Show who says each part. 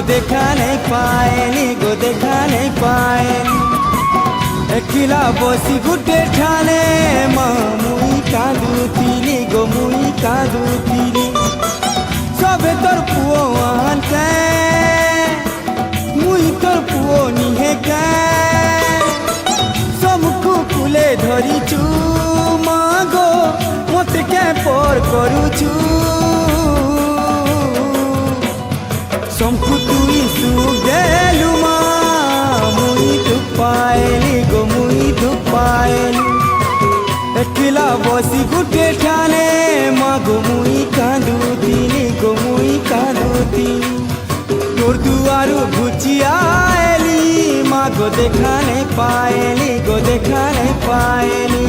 Speaker 1: দেখা নাই পায়নি গো দেখা নাই পায়নি একিলা বসি গুটে ঠানে মা মুই কাঁদুতিলি গো মুই কাঁদুতিলি সবে তোর পুও আনছে মুই তোর পুও নিহে কে সমুখু কুলে ধরিছু মা গো মতে কে পর করুছু সমকু তুই সুগেলু মা মুই দুঃখ পাইলি গো মুই দুঃখ পাইলি একিলা বসি গুটে ঠানে মা গো মুই কাঁদুতিলি গো মুই কাঁদুতিলি তোর দুয়ারু ঘুচিয়া এলি মা গো দেখা নাই পাইলি গো দেখা নাই পাইলি